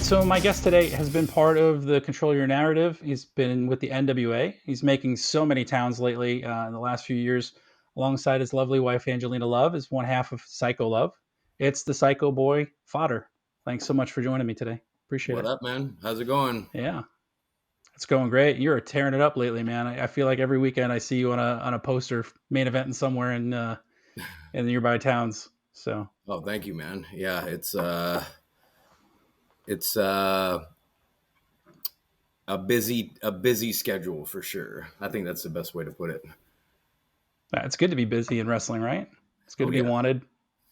So my guest today has been part of the Control Your Narrative. He's been with the NWA. He's making so many towns lately in the last few years, alongside his lovely wife Angelina Love, is one half of Psycho Love. It's the Psycho Boy Fodder. Thanks so much for joining me today. Appreciate What it. up, man? How's it going? Yeah, it's going great. You're tearing it up lately, man. I feel like every weekend I see you on a poster main eventing somewhere in the nearby towns. So Oh, thank you, man. Yeah, it's a busy schedule for sure. I think that's the best way to put it. it's good to be busy in wrestling, right? It's good Oh to be yeah, wanted.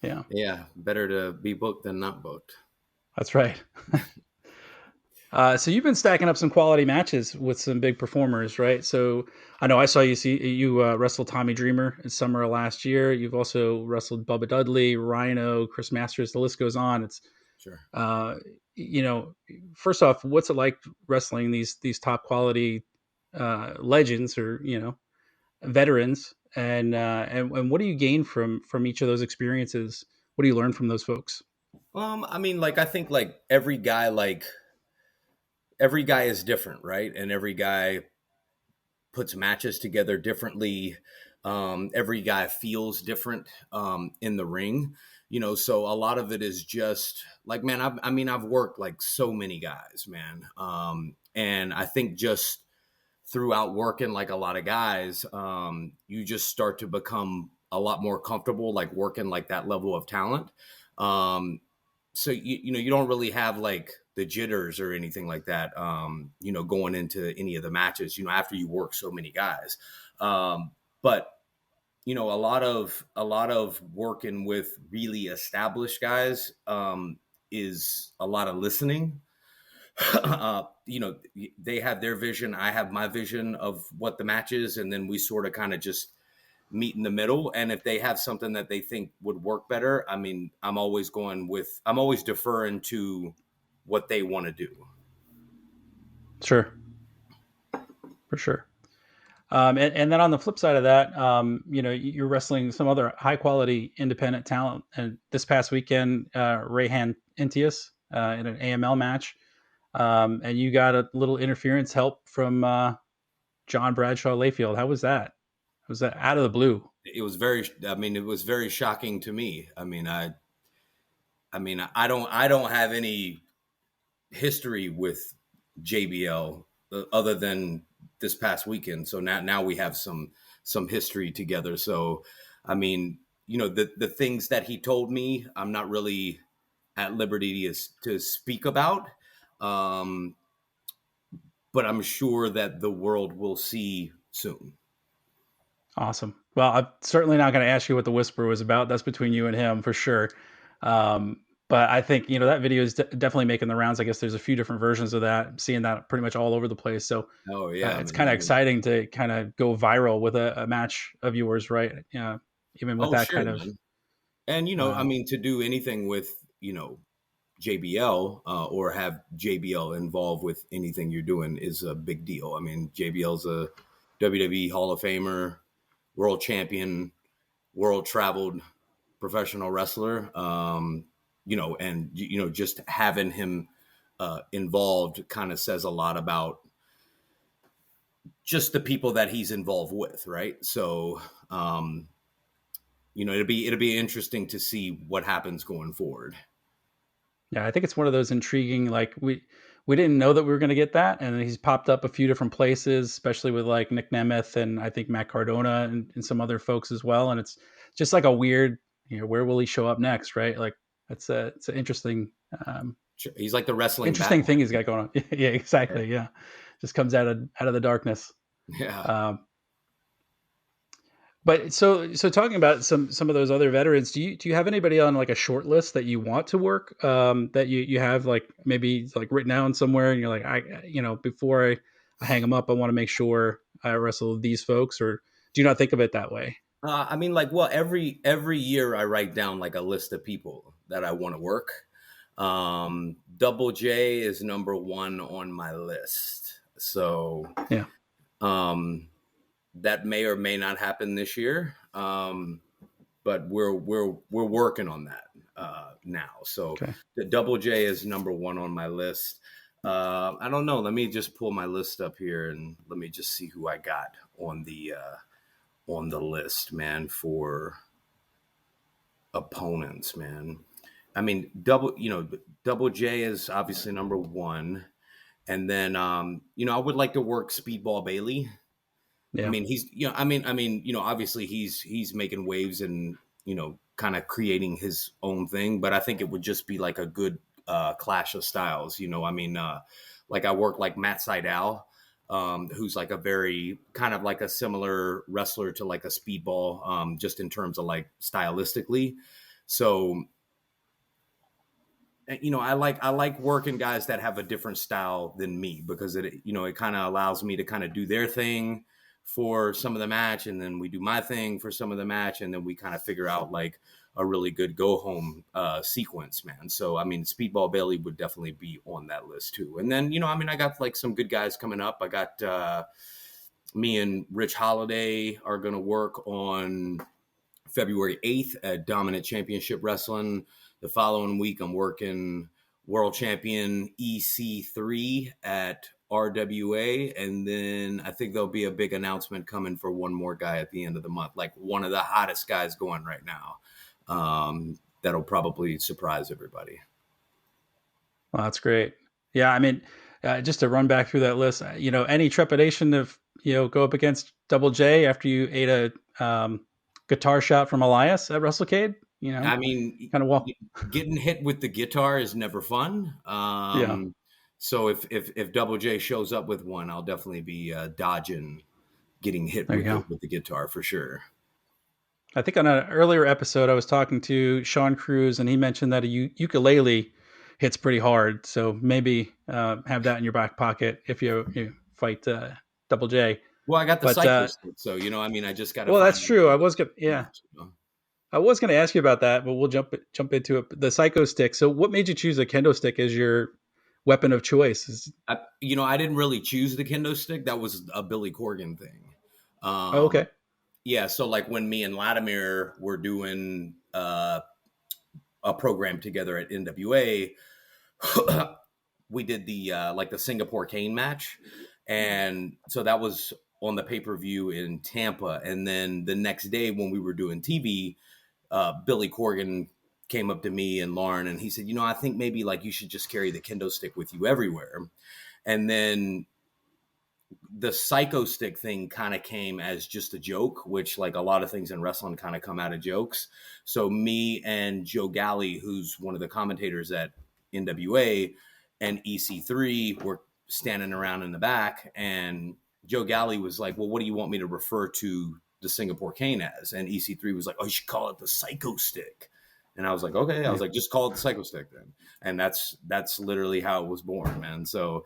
Yeah, yeah. Better to be booked than not booked. that's right. So you've been stacking up some quality matches with some big performers, right? So I know I saw you wrestle Tommy Dreamer in summer of last year. You've also wrestled Bubba Dudley, Rhino, Chris Masters. The list goes on. It's Sure. uh, you know, first off, what's it like wrestling these top quality legends or veterans, and what do you gain from each of those experiences? What do you learn from those folks? I mean, like I think every guy is different, right? And every guy puts matches together differently. Every guy feels different in the ring, so a lot of it is just like, man, I've worked like so many guys, man. And I think just throughout working like a lot of guys, you just start to become a lot more comfortable, like working like that level of talent. Um, so you don't really have like the jitters or anything like that, going into any of the matches, after you work so many guys. But a lot of working with really established guys is a lot of listening. They have their vision, I have my vision of what the match is, and then we sort of kind of just meet in the middle. And if they have something that they think would work better, I mean, I'm always deferring to what they want to do. Sure, for sure. And then on the flip side of that, you're wrestling some other high quality independent talent. And this past weekend, Rayhan Intius in an AML match, and you got a little interference help from John Bradshaw Layfield. How was that? Was that out of the blue? It was very shocking to me. I don't have any history with JBL other than this past weekend. So now we have some history together. So I mean, the things that he told me, I'm not really at liberty to speak about. Um, but I'm sure that the world will see soon. Awesome. Well, I'm certainly not going to ask you what the whisper was about. That's between you and him for sure. But I think that video is definitely making the rounds. I guess there's a few different versions of that. I'm seeing that pretty much all over the place. So Oh yeah, it's man. kind of exciting to kind of go viral with a match of yours, right? Yeah, even with Oh that sure, kind of. man. And Um, to do anything with JBL, or have JBL involved with anything you're doing is a big deal. I mean, JBL's a WWE Hall of Famer, world champion, world traveled professional wrestler. And just having him involved kind of says a lot about just the people that he's involved with, right? So, it'll be interesting to see what happens going forward. yeah, I think it's one of those intriguing. Like we didn't know that we were going to get that, and he's popped up a few different places, especially with like Nick Nemeth and I think Matt Cardona and some other folks as well. And it's just like a weird, where will he show up next, right? Like it's an um, He's like the wrestling interesting Batman. thing he's got going on. Yeah, exactly. Yeah, just comes out of the darkness. Yeah. Um, but so talking about some of those other veterans, do you have anybody on like a short list that you want to work, that you have like maybe like written down somewhere and you're like, before I hang them up, I want to make sure I wrestle these folks, or do you not think of it that way? Well, every year I write down like a list of people that I want to work. Double J is number one on my list. So Yeah. um, that may or may not happen this year, but we're working on that. now. So Okay. the Double J is number one on my list. I don't know. Let me just pull my list up here and let me just see who I got on the list, man, for opponents, man. I mean, Double J is obviously number one, and then I would like to work Speedball Bailey. I Yeah. mean, obviously he's making waves and kind of creating his own thing, but I think it would just be like a good clash of styles. Like I work like Matt Sydal, who's like a very kind of like a similar wrestler to like a Speedball, just in terms of like stylistically. So I like working guys that have a different style than me, because it kind of allows me to kind of do their thing for some of the match, and then we do my thing for some of the match, and then we kind of figure out like a really good go home sequence, man. So I mean, Speedball Bailey would definitely be on that list too. And then I got like some good guys coming up. I got me and Rich Holiday are going to work on February 8th at Dominant Championship Wrestling. The following week, I'm working World Champion EC3 at RWA. And then I think there'll be a big announcement coming for one more guy at the end of the month, like one of the hottest guys going right now. That'll probably surprise everybody. Well, that's great. Yeah, I mean, just to run back through that list, any trepidation of go up against Double J after you ate a guitar shot from Elias at WrestleCade? I mean, Kind of well, getting hit with the guitar is never fun. yeah. So if Double J shows up with one, I'll definitely be dodging getting hit There you with go. the guitar for sure. I think on an earlier episode, I was talking to Sean Cruz, and he mentioned that a ukulele hits pretty hard. So maybe have that in your back pocket if you fight Double J. Well, I got the But Psycho Stick, so I just got to well, find that's true. the Yeah, match. I was gonna ask you about that, but we'll jump into it. The Psycho Stick. So, what made you choose a kendo stick as your weapon of choice? I didn't really choose the kendo stick. That was a Billy Corgan thing. Oh, Um, okay. yeah, so like when me and Latimer were doing a program together at NWA, we did the like the Singapore Cane match, and so that was on the pay-per-view in Tampa. And then the next day when we were doing TV, Billy Corgan came up to me and Lauren, and he said, I think maybe like you should just carry the kendo stick with you everywhere. And then the Psycho Stick thing kind of came as just a joke, which like a lot of things in wrestling kind of come out of jokes. So me and Joe Galley, who's one of the commentators at NWA, and EC3 were standing around in the back, and Joe Galley was like, well, what do you want me to refer to the Singapore Cane as? And EC3 was like, oh, you should call it the Psycho Stick. And I was like, okay. I was Yeah. like, just call it the Psycho Stick then. And that's literally how it was born, man. So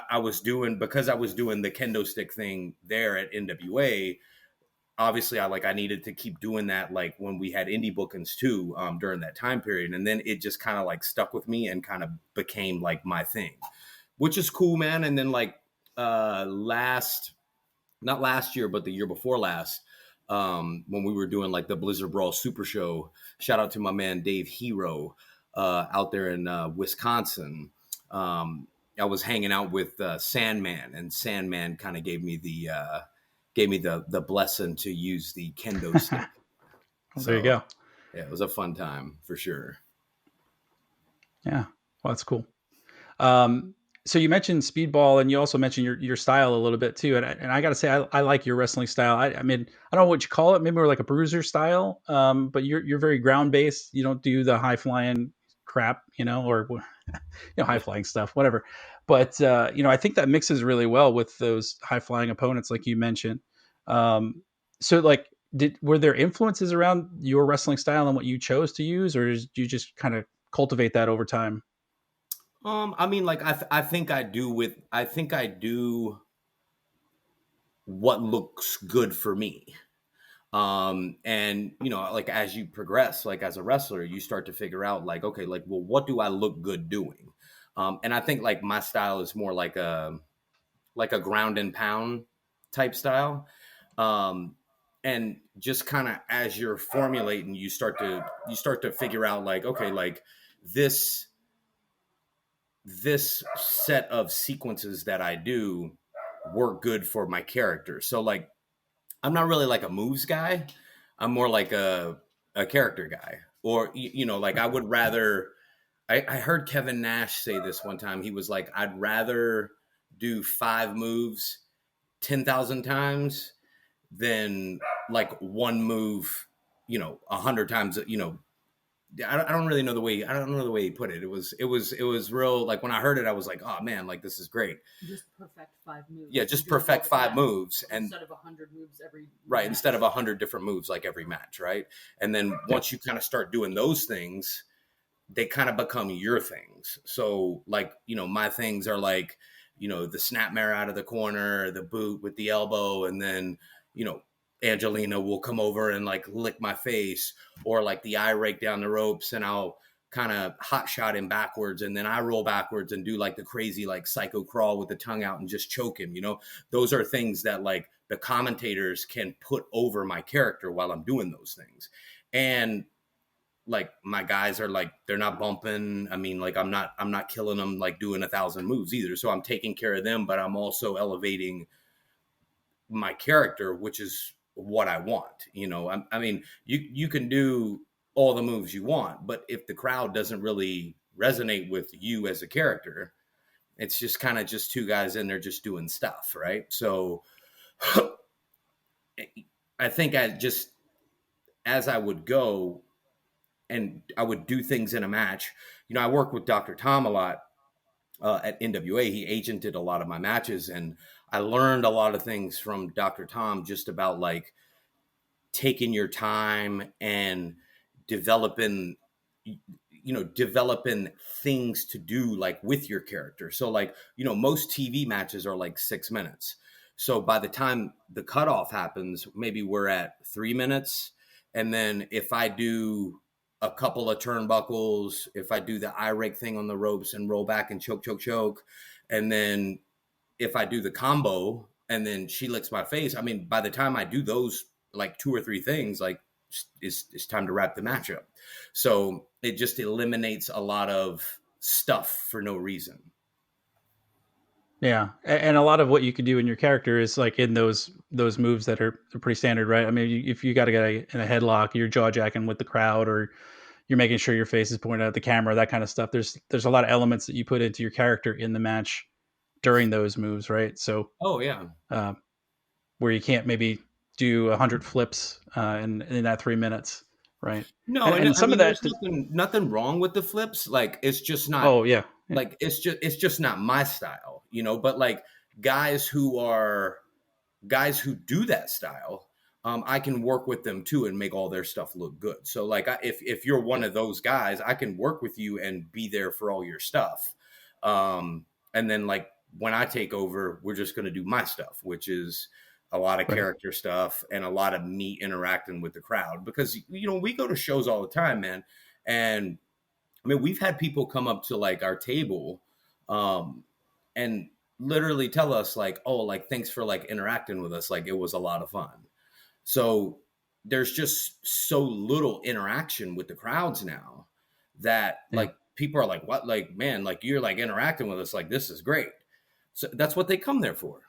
I was doing, because I was doing the kendo stick thing there at NWA. Obviously, I needed to keep doing that, like when we had indie bookings too, during that time period, and then it just kind of like stuck with me and kind of became like my thing, which is cool, man. And then like not last year, but the year before last, when we were doing like the Blizzard Brawl Super Show. Shout out to my man Dave Hero out there in Wisconsin. I was hanging out with Sandman, and Sandman kind of gave me the blessing to use the kendo stick. Well, there you So go. yeah, it was a fun time for sure. Yeah. Well, that's cool. Um, so you mentioned speedball, and you also mentioned your style a little bit too. And I got to say, I like your wrestling style. I mean, I don't know what you call it. Maybe we're like a bruiser style. But you're very ground based. You don't do the high flying crap, or high flying stuff, whatever. But I think that mixes really well with those high flying opponents, like you mentioned. Um, so like, were there influences around your wrestling style and what you chose to use, or did you just kind of cultivate that over time? I mean, like I think I do what looks good for me. And like as you progress, like as a wrestler, you start to figure out like, okay, like, well, what do I look good doing? And I think like my style is more like a ground and pound type style. Um, and just kind of as you're formulating, you start to figure out like, okay, like this this set of sequences that I do work good for my character. So like I'm not really like a moves guy. I'm more like a character guy. Or like I would rather I heard Kevin Nash say this one time. He was like, I'd rather do 5 moves 10,000 times than like one move, 100 times. I don't really know the way. I don't know the way he put it. It was real. Like when I heard it, I was like, oh man, like this is great. Just perfect 5 moves. Yeah, just perfect 5 moves, and instead of 100 moves every right, match. instead of 100 different moves like every match, right? And then once you kind of start doing those things, they kind of become your things. So like, my things are like, the snapmare out of the corner, the boot with the elbow, and then, Angelina will come over and like lick my face, or like the eye rake down the ropes, and I'll kind of hot shot him backwards, and then I roll backwards and do like the crazy like psycho crawl with the tongue out and just choke him. Those are things that like the commentators can put over my character while I'm doing those things. And like my guys are like, they're not bumping. I mean, like I'm not killing them like doing 1,000 moves either. So I'm taking care of them, but I'm also elevating my character, which is what I want. I mean, you can do all the moves you want, but if the crowd doesn't really resonate with you as a character, it's just kind of just two guys in there just doing stuff, right? So I think as I would go and I would do things in a match, I work with Dr. Tom a lot at NWA. He agented a lot of my matches, and I learned a lot of things from Dr. Tom just about like taking your time and developing developing things to do like with your character. So like, most TV matches are like 6 minutes. So by the time the cutoff happens, maybe we're at 3 minutes. And then if I do a couple of turnbuckles, if I do the eye rake thing on the ropes and roll back and choke, choke, choke, and then if I do the combo and then she licks my face, I mean, by the time I do those like 2 or 3 things, like it's time to wrap the match up. So it just eliminates a lot of stuff for no reason. Yeah, and a lot of what you could do in your character is like in those moves that are pretty standard, right? I mean, if you got to get in a headlock, you're jaw jacking with the crowd, or you're making sure your face is pointed at the camera, that kind of stuff. There's a lot of elements that you put into your character in the match during those moves, right? So, Oh yeah, uh, where you can't maybe do 100 flips in that 3 minutes, right? no, and And I some of mean, there's that, nothing wrong with the flips. Like it's just not oh yeah, yeah, like it's just not my style, But like guys who do that style, I can work with them too and make all their stuff look good. So like if you're one of those guys, I can work with you and be there for all your stuff. And then like when I take over, we're just going to do my stuff, which is a lot of right, character stuff and a lot of me interacting with the crowd, because we go to shows all the time, man. And I mean, we've had people come up to like our table, and literally tell us like, oh, like, thanks for like interacting with us. Like it was a lot of fun. So there's just so little interaction with the crowds now that yeah. like people are like, what? Like, man, like you're like interacting with us. Like, this is great. So that's what they come there for.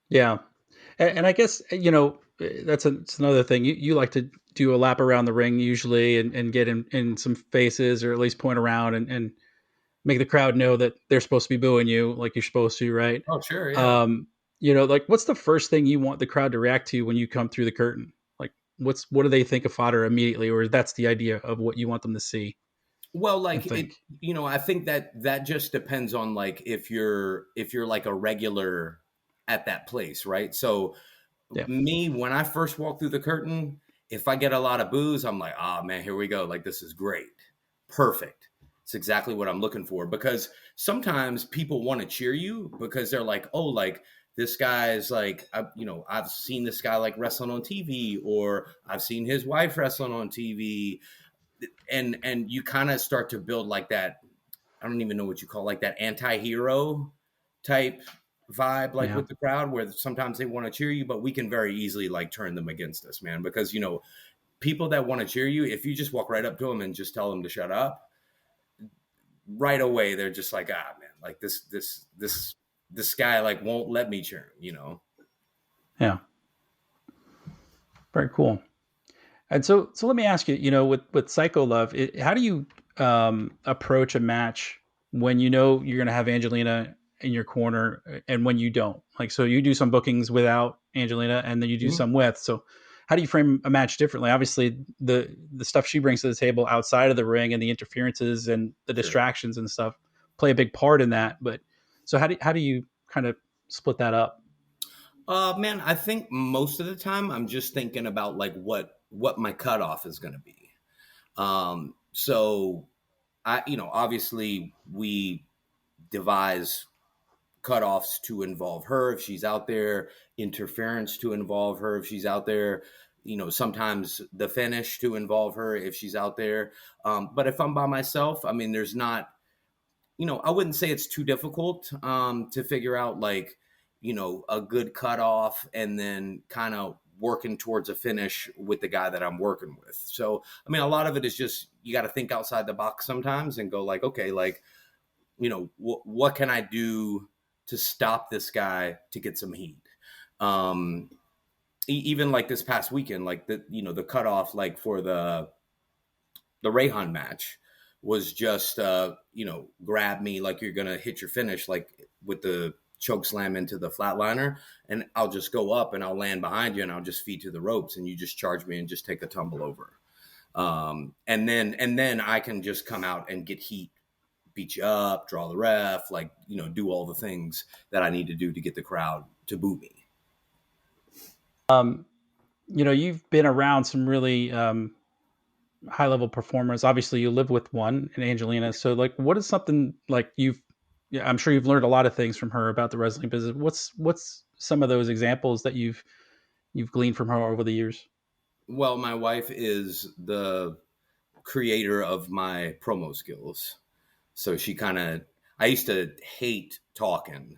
Yeah, and I guess it's another thing. You like to do a lap around the ring usually, and get in some faces, or at least point around and make the crowd know that they're supposed to be booing you like you're supposed to, right? Oh, sure. Yeah. Um, like what's the first thing you want the crowd to react to when you come through the curtain? Like what do they think of Fodder immediately, or that's the idea of what you want them to see Well, and like think? I think that just depends on like if you're like a regular at that place, right? So Yeah, me, when I first walk through the curtain, if I get a lot of boos, I'm like, oh man, here we go. Like, this is great. Perfect. It's exactly what I'm looking for, because sometimes people want to cheer you because they're like, oh, like this guy's like, I've seen this guy like wrestling on TV, or I've seen his wife wrestling on TV. And you kind of start to build like that. I don't even know what you call like that anti-hero type vibe, like Yeah. with the crowd, where sometimes they want to cheer you, but we can very easily like turn them against us, man. Because people that want to cheer you, if you just walk right up to them and just tell them to shut up, right away they're just like, ah, man, like this guy like won't let me cheer him. Yeah. Very cool. And so let me ask you, with Psycho Love, how do you approach a match when you know you're going to have Angelina in your corner and when you don't? Like, so you do some bookings without Angelina and then you do Mhm. some with. So how do you frame a match differently? Obviously, the stuff she brings to the table outside of the ring and the interferences and the Sure. distractions and stuff play a big part in that. But so how do you kind of split that up? Man, I think most of the time I'm just thinking about like what my cutoff is going to be. So obviously we devise cutoffs to involve her if she's out there, interference to involve her if she's out there, sometimes the finish to involve her if she's out there. But if I'm by myself, I mean, there's not, I wouldn't say it's too difficult to figure out like, a good cutoff and then kind of working towards a finish with the guy that I'm working with. So, I mean, a lot of it is just, you got to think outside the box sometimes and go like, okay, like, what can I do to stop this guy to get some heat? Um, Even like this past weekend, like the cutoff, like for the Rayhan match was just, grab me like you're going to hit your finish, like with the choke slam into the flatliner. And I'll just go up and I'll land behind you and I'll just feed to the ropes and you just charge me and just take a tumble over. And then I can just come out and get heat, beat you up, draw the ref, like, do all the things that I need to do to get the crowd to boo me. Um, you've been around some really high level performers. Obviously, you live with one in Angelina. So, like, what is something like Yeah, I'm sure you've learned a lot of things from her about the wrestling business. What's some of those examples that you've gleaned from her over the years? Well, my wife is the creator of my promo skills. So she kind of, I used to hate talking,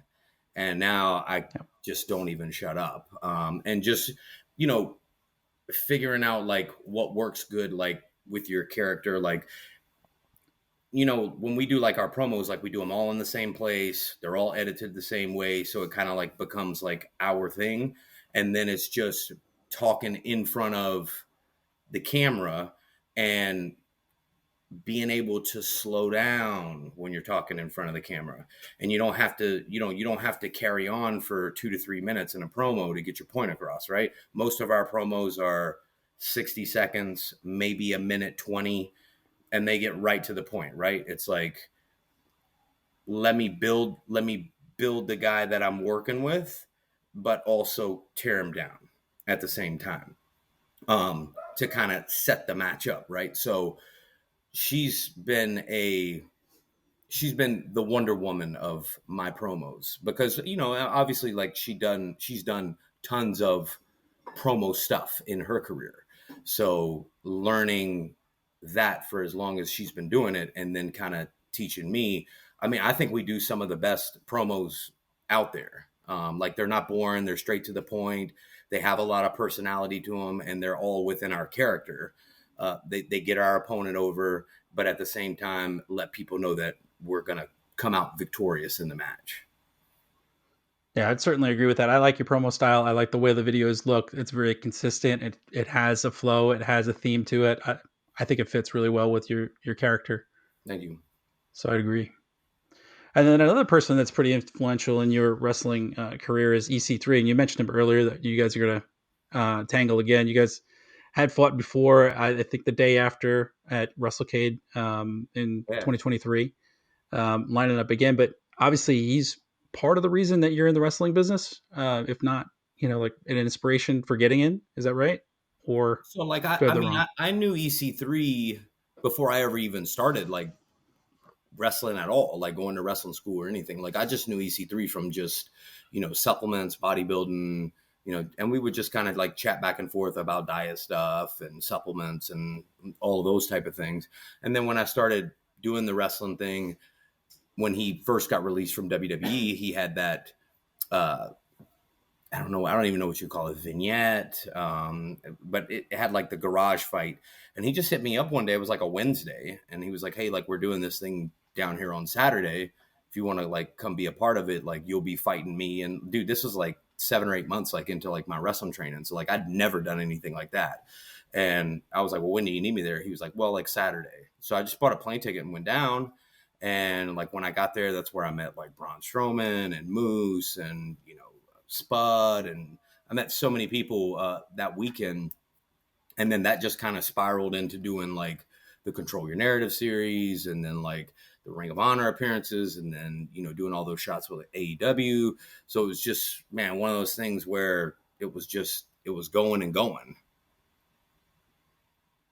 and now I Yeah. just don't even shut up. And just, you know, figuring out like what works good, like with your character, like, when we do like our promos, like we do them all in the same place. They're all edited the same way. So it kind of like becomes like our thing. And then it's just talking in front of the camera and being able to slow down when you're talking in front of the camera. And you don't have to, you don't have to carry on for 2 to 3 minutes in a promo to get your point across, right? Most of our promos are 60 seconds, maybe a minute 20, and they get right to the point, right? It's like, let me build the guy that I'm working with, but also tear him down at the same time, to kind of set the match up, right? So she's been the Wonder Woman of my promos, because obviously, like she's done tons of promo stuff in her career. So learning that for as long as she's been doing it, and then kind of teaching me. I mean, I think we do some of the best promos out there. Like, they're not boring; they're straight to the point. They have a lot of personality to them, and they're all within our character. They get our opponent over, but at the same time, let people know that we're gonna come out victorious in the match. Yeah, I'd certainly agree with that. I like your promo style. I like the way the videos look. It's very consistent. It has a flow. It has a theme to it. I think it fits really well with your character. Thank you. So I'd agree. And then another person that's pretty influential in your wrestling career is EC3. And you mentioned him earlier that you guys are going to tangle again. You guys had fought before, I think the day after at WrestleCade in Yeah. 2023, lining up again. But obviously, he's part of the reason that you're in the wrestling business, if not, like an inspiration for getting in. Is that right? Or So like do I I have that mean wrong? I knew EC3 before I ever even started like wrestling at all, like going to wrestling school or anything. Like, I just knew EC3 from just, supplements, bodybuilding, and we would just kind of like chat back and forth about diet stuff and supplements and all of those type of things. And then when I started doing the wrestling thing, when he first got released from WWE, he had that uh, I don't know. I don't even know what you call it, vignette. But it had like the garage fight, and he just hit me up one day. It was like a Wednesday, and he was like, "Hey, like we're doing this thing down here on Saturday. If you want to like come be a part of it, like you'll be fighting me." And dude, this was like 7 or 8 months like into like my wrestling training, so like I'd never done anything like that. And I was like, "Well, when do you need me there?" He was like, "Well, like Saturday." So I just bought a plane ticket and went down. And like when I got there, that's where I met like Braun Strowman and Moose and Spud, and I met so many people that weekend. And then that just kind of spiraled into doing like the Control Your Narrative series, and then like the Ring of Honor appearances, and then doing all those shots with AEW. So it was just, man, one of those things where it was going and going.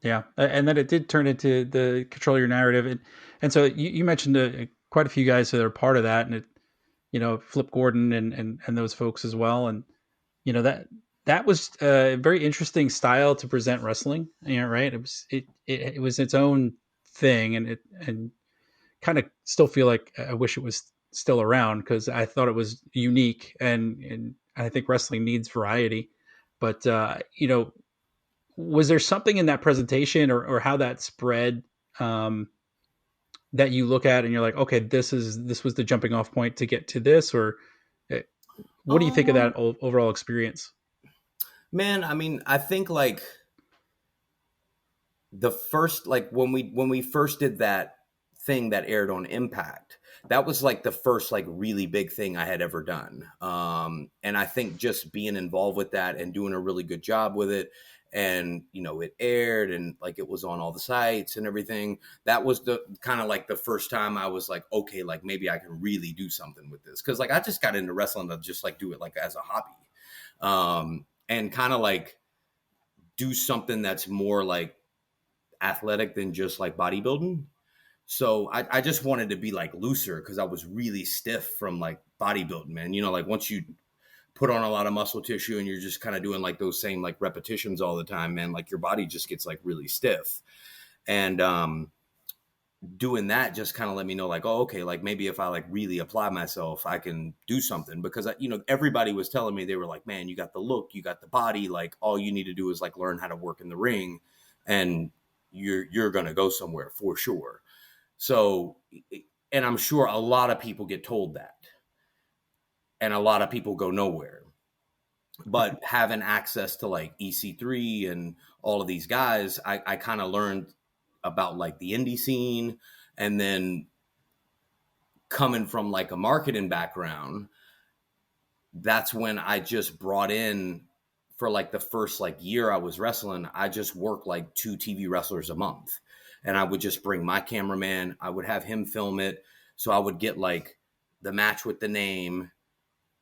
Yeah, and then it did turn into the Control Your Narrative, and so you mentioned quite a few guys that are part of that, and it, Flip Gordon and those folks as well, and that was a very interesting style to present wrestling. Right? It was its own thing, and kind of still feel like I wish it was still around because I thought it was unique, and I think wrestling needs variety. But was there something in that presentation or how that spread, um, that you look at and you're like, okay, this was the jumping off point to get to this, or eh, what do you think of that Um, overall experience? Man, I mean, I think like the first, like when we first did that thing that aired on Impact, that was like the first like really big thing I had ever done. And I think just being involved with that and doing a really good job with it, and it aired and like it was on all the sites and everything. That was the kind of like the first time I was like, okay, like maybe I can really do something with this, because like I just got into wrestling to just like do it like as a hobby, and kind of like do something that's more like athletic than just like bodybuilding. So I just wanted to be like looser, because I was really stiff from like bodybuilding, man. Like once you put on a lot of muscle tissue and you're just kind of doing like those same like repetitions all the time, man, like your body just gets like really stiff. And doing that just kind of let me know like, oh, okay, like maybe if I like really apply myself, I can do something. Because everybody was telling me, they were like, man, you got the look, you got the body, like all you need to do is like learn how to work in the ring, and you're gonna go somewhere for sure. So, and I'm sure a lot of people get told that, and a lot of people go nowhere. But having access to like EC3 and all of these guys, I kind of learned about like the indie scene. And then coming from like a marketing background, that's when I just brought in, for like the first like year I was wrestling, I just worked like 2 TV wrestlers a month. And I would just bring my cameraman, I would have him film it. So I would get like the match with the name,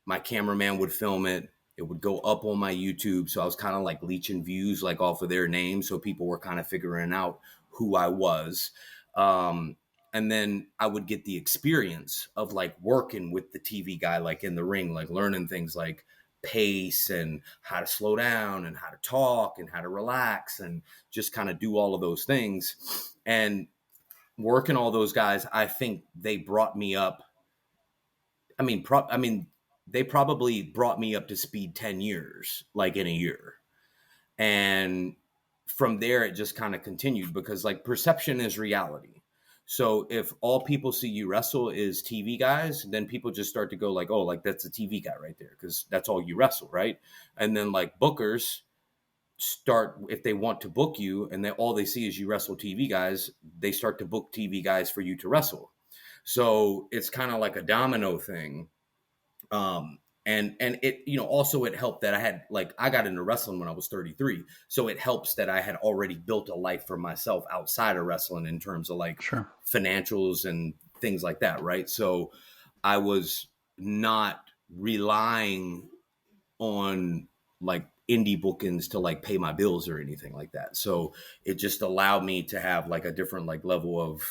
my cameraman would film it. It would go up on my YouTube. So I was kind of like leeching views like off of their name. So people were kind of figuring out who I was. Um, and then I would get the experience of like working with the TV guy, like in the ring, like learning things like pace and how to slow down and how to talk and how to relax and just kind of do all of those things. And working all those guys, I think they brought me up. I mean, they probably brought me up to speed 10 years, like in a year. And from there, it just kind of continued, because like perception is reality. So if all people see you wrestle is TV guys, then people just start to go like, oh, like that's a TV guy right there, because that's all you wrestle, right? And then like bookers start, if they want to book you and they all they see is you wrestle TV guys, they start to book TV guys for you to wrestle. So it's kind of like a domino thing. And it, also it helped that I got into wrestling when I was 33. So it helps that I had already built a life for myself outside of wrestling, in terms of like Sure. financials and things like that. Right. So I was not relying on like indie bookings to like pay my bills or anything like that. So it just allowed me to have like a different like level of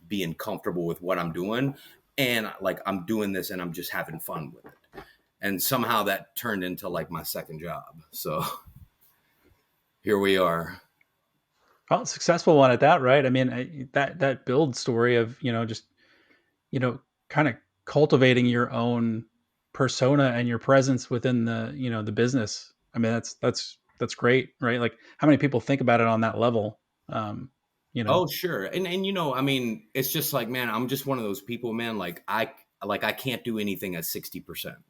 being comfortable with what I'm doing. And like I'm doing this and I'm just having fun with it. And somehow that turned into like my second job. So here we are. Well, successful one at that, right? I mean, that build story of just you know kind of cultivating your own persona and your presence within the, the business. I mean, that's great, right? Like, how many people think about it on that level? Um, you know, Oh, sure. And I mean, it's just like, man, I'm just one of those people, man. Like I can't do anything at 60%.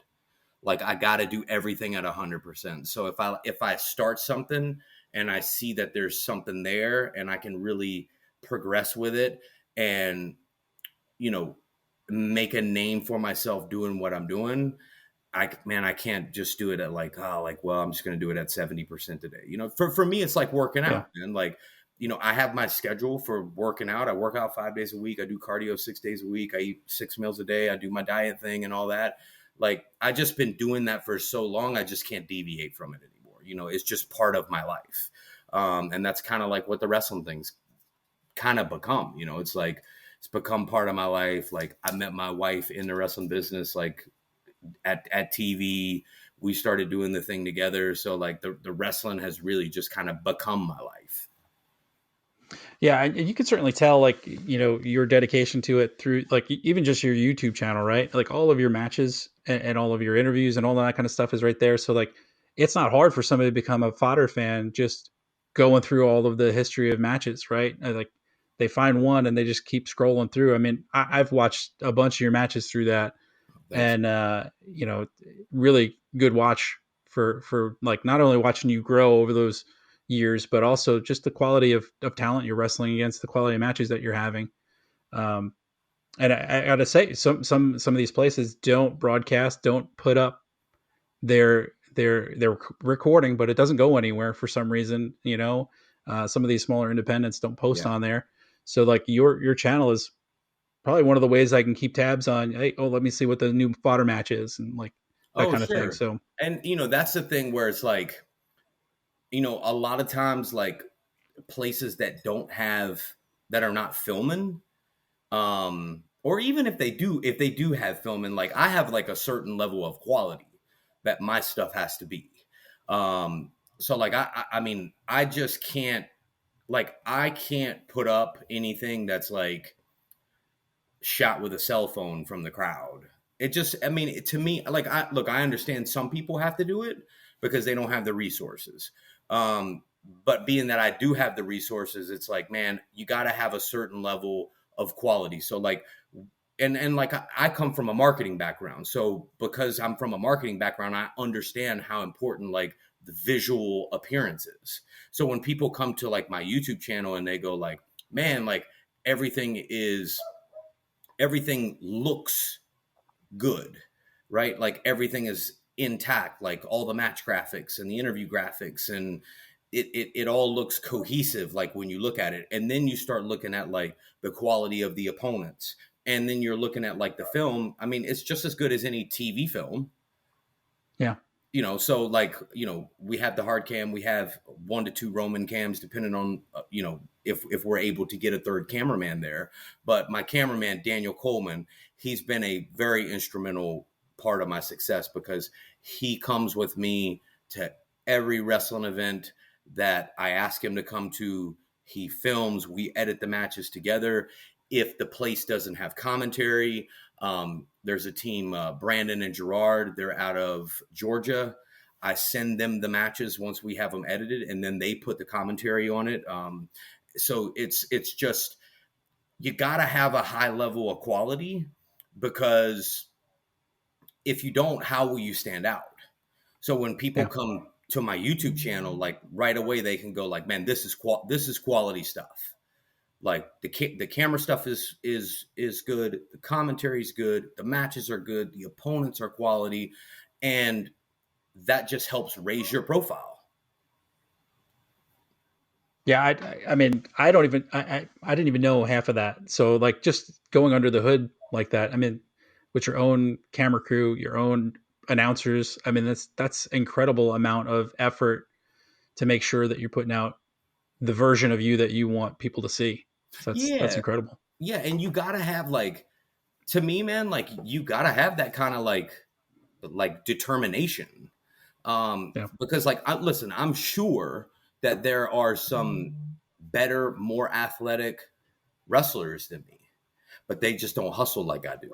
Like I got to do everything at 100%. So if I start something and I see that there's something there and I can really progress with it and, you know, make a name for myself doing what I'm doing, I can't just do it at like, oh, like, well, I'm just going to do it at 70% today. For me, it's like working yeah, out, and like, I have my schedule for working out. I work out 5 days a week. I do cardio 6 days a week. I eat 6 meals a day. I do my diet thing and all that. Like, I just been doing that for so long. I just can't deviate from it anymore. It's just part of my life. And that's kind of like what the wrestling things kind of become, it's like, it's become part of my life. Like I met my wife in the wrestling business, like at TV. We started doing the thing together. So like the wrestling has really just kind of become my life. yeah, and you can certainly tell, like, your dedication to it through, like, even just your YouTube channel, right? Like, all of your matches and all of your interviews and all that kind of stuff is right there. So, like, it's not hard for somebody to become a Fodder fan just going through all of the history of matches, right? Like, they find one and they just keep scrolling through. I mean, I've watched a bunch of your matches through that, Thank you. and really good watch for like, not only watching you grow over those years, but also just the quality of talent you're wrestling against, the quality of matches that you're having. um and I gotta say, some of these places don't broadcast, don't put up their recording, but it doesn't go anywhere for some reason. Some of these smaller independents don't post Yeah. on there. So like, your channel is probably one of the ways I can keep tabs on. Hey, oh, let me see what the new fodder match is, and like that Oh, kind of thing. sure. So And that's the thing where it's like, a lot of times like places that are not filming, or even if they do have filming, like I have like a certain level of quality that my stuff has to be. So like I mean, I just can't, like I can't put up anything that's like shot with a cell phone from the crowd. It just, I mean, to me, like I understand some people have to do it because they don't have the resources. Um, but being that I do have the resources, it's like, man, you got to have a certain level of quality. So like, and like I come from a marketing background. So because I'm from a marketing background, I understand how important like the visual appearance is. So when people come to like my YouTube channel and they go like, man, like everything looks good, right? Like everything is intact, like all the match graphics and the interview graphics, and it all looks cohesive, like when you look at it. And then you start looking at like the quality of the opponents, and then you're looking at like the film. I mean, it's just as good as any TV film. yeah, So like, we have the hard cam, we have 1 to 2 Roman cams, depending on, if we're able to get a third cameraman there. But my cameraman, Daniel Coleman, he's been a very instrumental part of my success because he comes with me to every wrestling event that I ask him to come to. He films, we edit the matches together. If the place doesn't have commentary, there's a team, Brandon and Gerard. They're out of Georgia. I send them the matches once we have them edited, and then they put the commentary on it. So it's just, you got to have a high level of quality, because if you don't, how will you stand out? So when people yeah, come to my YouTube channel, like right away they can go like, man, this is quality stuff. Like the camera stuff is good, the commentary is good, the matches are good, the opponents are quality, and that just helps raise your profile. yeah. I mean, I don't even I didn't even know half of that. So like, just going under the hood like that. I mean, with your own camera crew, your own announcers. I mean, that's incredible amount of effort to make sure that you're putting out the version of you that you want people to see. So that's Yeah, incredible. yeah, and you gotta have like, to me, man, like you gotta have that kind of like determination, Yeah, because like listen, I'm sure that there are some better, more athletic wrestlers than me, but they just don't hustle like I do.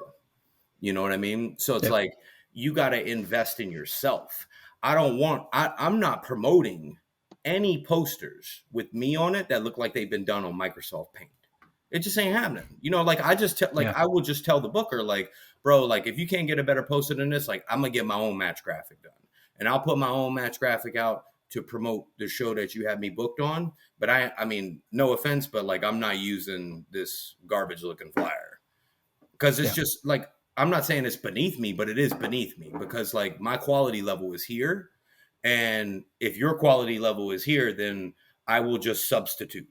You know what I mean? So it's yeah, like, you got to invest in yourself. I'm not promoting any posters with me on it that look like they've been done on Microsoft Paint. It just ain't happening. Like Yeah. I will just tell the booker, like, bro, like if you can't get a better poster than this, like I'm gonna get my own match graphic done. And I'll put my own match graphic out to promote the show that you have me booked on. But I mean, no offense, but like I'm not using this garbage looking flyer. Because it's Yeah. just like, I'm not saying it's beneath me, but it is beneath me because like my quality level is here. And if your quality level is here, then I will just substitute.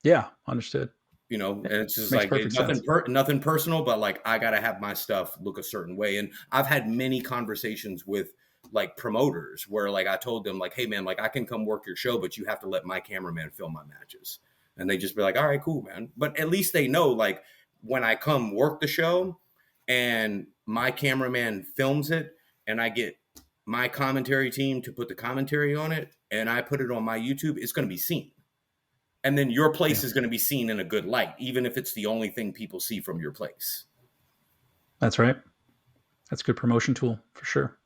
Yeah. Understood. And it's just Makes like perfect sense. nothing personal, but like I gotta have my stuff look a certain way. And I've had many conversations with like promoters where like I told them like, hey man, like I can come work your show, but you have to let my cameraman film my matches. And they just be like, all right, cool, man. But at least they know like when I come work the show and my cameraman films it and I get my commentary team to put the commentary on it and I put it on my YouTube, it's gonna be seen. And then your place Yeah. is going to be seen in a good light, even if it's the only thing people see from your place. That's right. That's a good promotion tool for sure.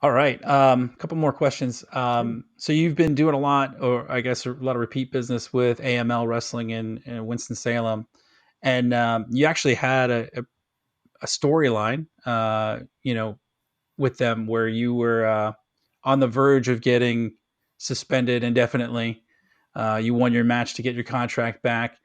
All right. A couple more questions. So you've been doing a lot, or I guess a lot of repeat business with AML Wrestling in Winston-Salem. And you actually had a storyline, with them where you were on the verge of getting suspended indefinitely. You won your match to get your contract back.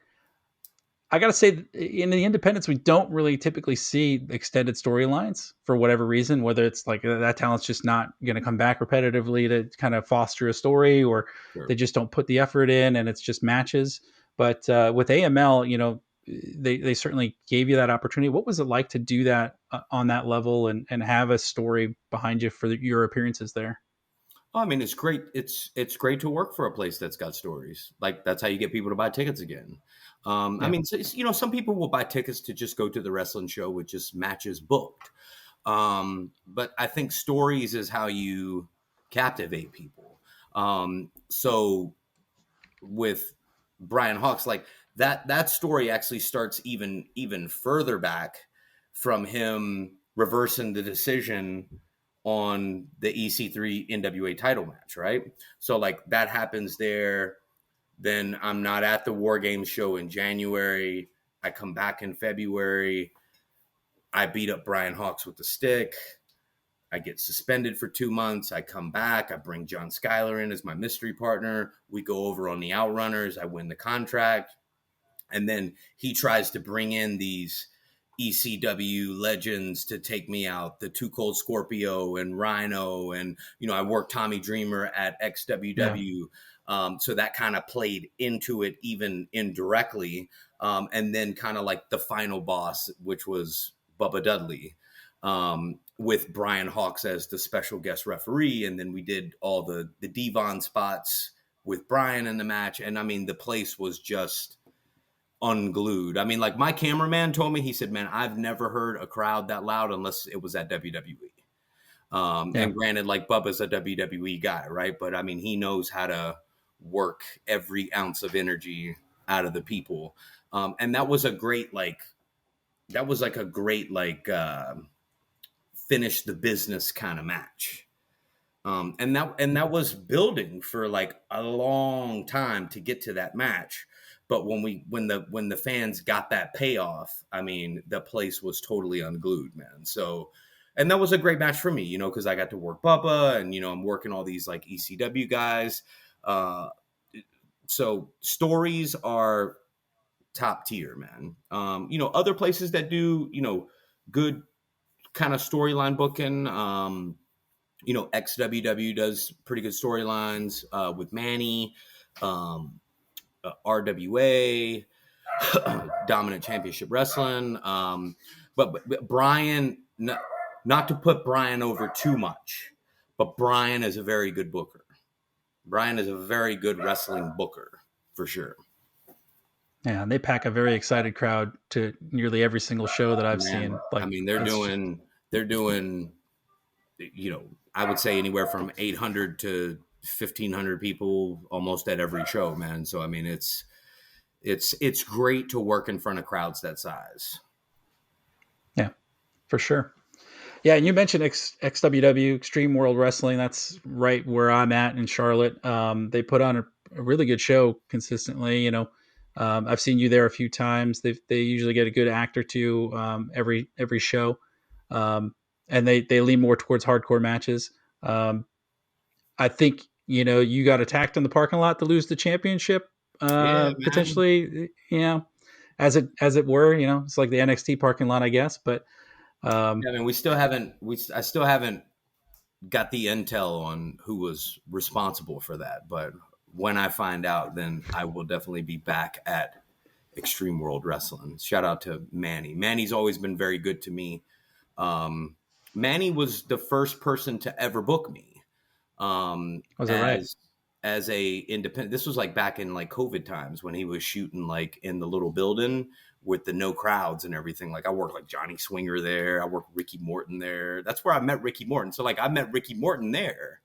I got to say, in the independents, we don't really typically see extended storylines for whatever reason, whether it's like that talent's just not going to come back repetitively to kind of foster a story, or Sure. they just don't put the effort in and it's just matches. But with AML, they certainly gave you that opportunity. What was it like to do that on that level and have a story behind you for your appearances there? I mean, it's great. It's great to work for a place that's got stories. Like that's how you get people to buy tickets again. I Yeah. mean, some people will buy tickets to just go to the wrestling show with just matches booked. But I think stories is how you captivate people. So with Brian Hawks, like that story actually starts even further back from him reversing the decision on the EC3 NWA title match, right? So like that happens there. Then I'm not at the War Games show in January. I come back in February. I beat up Brian Hawks with the stick. I get suspended for 2 months. I come back. I bring John Schuyler in as my mystery partner. We go over on the Outrunners. I win the contract. And then he tries to bring in these ECW legends to take me out, the Two Cold Scorpio and Rhino. And, I worked Tommy Dreamer at Yeah. XWW. So that kind of played into it even indirectly. And then kind of like the final boss, which was Bubba Dudley, with Brian Hawks as the special guest referee. And then we did all the Devon spots with Brian in the match. And I mean, the place was just unglued. I mean, like my cameraman told me, he said, man, I've never heard a crowd that loud unless it was at WWE. Yeah. And granted, like Bubba's a WWE guy, right? But I mean, he knows how to work every ounce of energy out of the people. And that was a great, finish the business kind of match. And that was building for like a long time to get to that match. But when the fans got that payoff, I mean, the place was totally unglued, man. So, and that was a great match for me, because I got to work Bubba and, I'm working all these like ECW guys. So stories are top tier, man. Other places that do, good kind of storyline booking, XWW does pretty good storylines with Manny, RWA, Dominant Championship Wrestling. But Brian, not to put Brian over too much, but Brian is a very good booker. Brian is a very good wrestling booker for sure. Yeah, and they pack a very excited crowd to nearly every single show that I've Man, seen. I Like mean, it's they're doing, I would say anywhere from 800 to 1,500 people almost at every show, man. So I mean, it's great to work in front of crowds that size. Yeah, for sure. Yeah, and you mentioned XWW, Extreme World Wrestling. That's right where I'm at in Charlotte. They put on a really good show consistently. I've seen you there a few times. They usually get a good act or two every show, um, and they lean more towards hardcore matches. Um, I think you got attacked in the parking lot to lose the championship, Yeah, man. potentially. As it were. It's like the NXT parking lot, I guess. But um, Yeah, I mean, we still haven't. I still haven't got the intel on who was responsible for that. But when I find out, then I will definitely be back at Extreme World Wrestling. Shout out to Manny. Manny's always been very good to me. Um, Manny was the first person to ever book me um, was it right? as as a independent. This was like back in like COVID times when he was shooting like in the little building with the no crowds and everything. Like I worked like Johnny Swinger there. I worked Ricky Morton there. That's where I met Ricky Morton. So like I met Ricky Morton there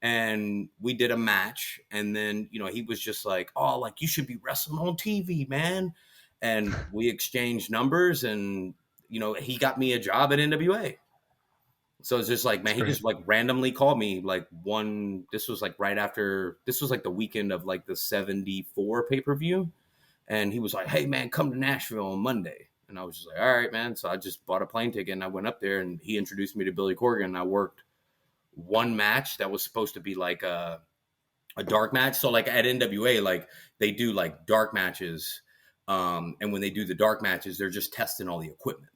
and we did a match. And then, he was just like, oh, like you should be wrestling on TV, man. And we exchanged numbers and, he got me a job at NWA. So it's just like, It's man, he great. just like randomly called me like this was like right after, this was like the weekend of like the 74 pay-per-view. And he was like, hey, man, come to Nashville on Monday. And I was just like, all right, man. So I just bought a plane ticket and I went up there and he introduced me to Billy Corgan. And I worked one match that was supposed to be like a dark match. So like at NWA, like they do like dark matches. And when they do the dark matches, they're just testing all the equipment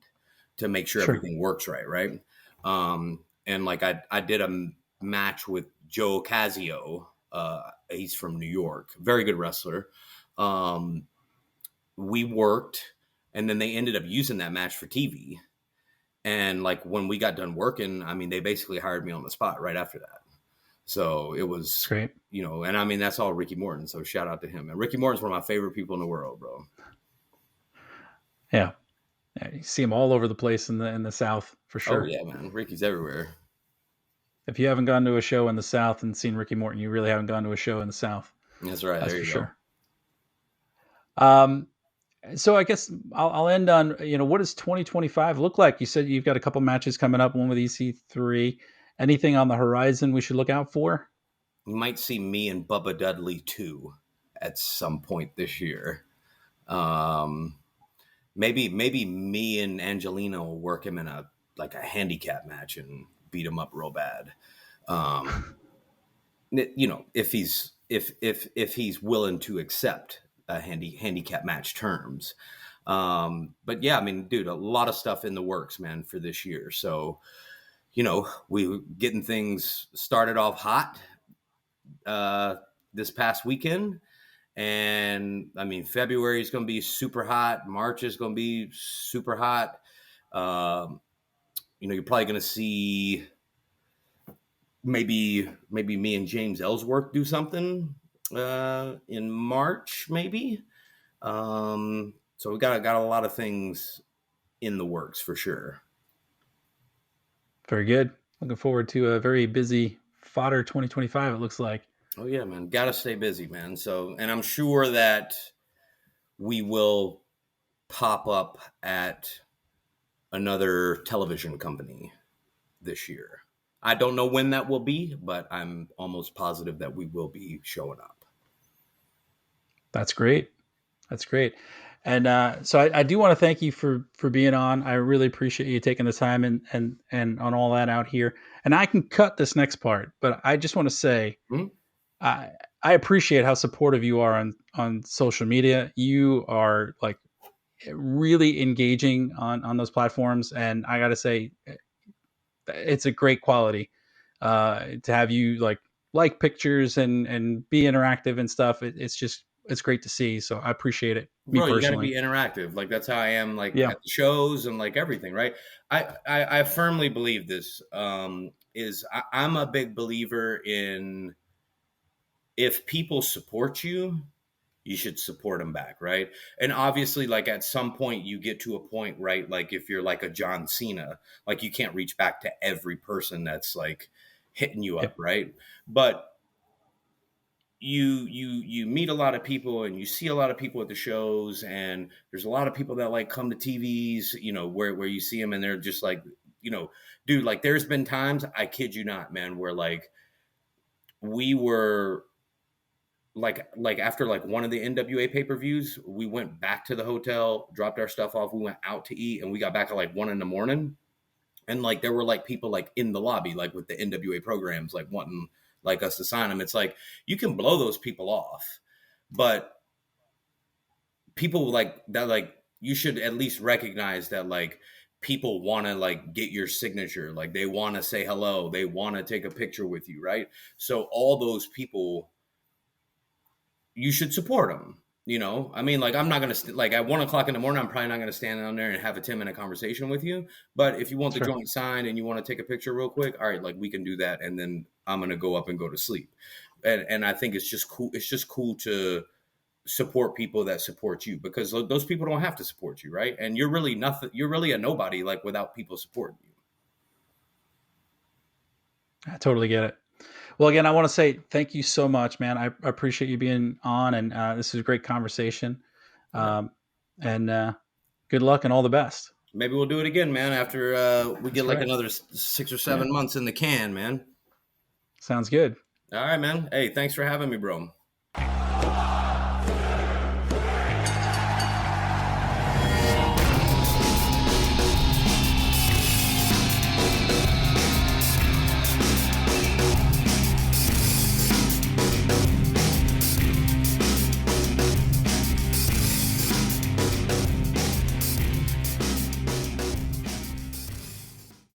to make sure Sure. everything works right. Right. And like I did a match with Joe Casio. He's from New York, very good wrestler. We worked and then they ended up using that match for TV. And like when we got done working, I mean, they basically hired me on the spot right after that. So it It's was, great. and I mean, that's all Ricky Morton. So shout out to him. And Ricky Morton's one of my favorite people in the world, bro. Yeah. Yeah, you see them all over the place in the South for Oh, sure. yeah, man. Ricky's everywhere. If you haven't gone to a show in the South and seen Ricky Morton, you really haven't gone to a show in the South. That's right. That's There for you go. sure. Um, so I guess I'll end on what does 2025 look like? You said you've got a couple matches coming up, one with EC3. Anything on the horizon we should look out for? You might see me and Bubba Dudley too at some point this year. Um, maybe me and Angelina will work him in a handicap match and beat him up real bad. Um, if he's willing to accept handicap match terms. But yeah, I mean, dude, a lot of stuff in the works, man, for this year. So, we getting things started off hot uh, this past weekend. And I mean, February is going to be super hot. March is going to be super hot. Um, you're probably going to see maybe me and James Ellsworth do something in March, maybe. So we got a lot of things in the works for sure. Very good. Looking forward to a very busy Fodder 2025. It looks like. Oh yeah, man, got to stay busy, man. So, and I'm sure that we will pop up at another television company this year. I don't know when that will be, but I'm almost positive that we will be showing up. That's great. That's great. And so I do want to thank you for being on. I really appreciate you taking the time and on all that out here. And I can cut this next part, but I just want to say Hmm? I I appreciate how supportive you are on social media. You are like really engaging on those platforms, and I got to say it's a great quality to have you like pictures and be interactive and stuff. It's great to see. So I appreciate it, me Bro, you got to personally. be interactive. Like that's how I am. Like Yeah. at the shows and like everything, right? I firmly believe this. I'm a big believer in if people support you, you should support them back, right? And obviously, like at some point, you get to a point, right? Like if you're like a John Cena, like you can't reach back to every person that's like hitting you up, Yep. right? But you meet a lot of people and you see a lot of people at the shows, and there's a lot of people that like come to TVs, you know, where you see them and they're just like, you know, dude, like there's been times, I kid you not, man, where like we were like after like one of the NWA pay-per-views, we went back to the hotel, dropped our stuff off, we went out to eat, and we got back at like 1 a.m. And like there were like people like in the lobby, like with the NWA programs, like wanting like us to sign them. It's like you can blow those people off, but people like that, like you should at least recognize that like people want to like get your signature, like they want to say hello, they want to take a picture with you, right? So all those people, you should support them. You know, I mean, like I'm not gonna like at 1 o'clock in the morning, I'm probably not gonna stand down there and have a 10-minute conversation with you. But if you want the Sure. joint signed and you want to take a picture real quick, all right, like we can do that, and then I'm gonna go up and go to sleep. And I think it's just cool. It's just cool to support people that support you, because those people don't have to support you, right? And you're really nothing. You're really a nobody, like without people supporting you. I totally get it. Well, again, I want to say thank you so much, man. I appreciate you being on, and this is a great conversation. Yeah. Um, and good luck and all the best. Maybe we'll do it again, man, after we get That's like right. another 6 or Yeah. 7 months in the can, man. Sounds good. All right, man. Hey, thanks for having me, bro.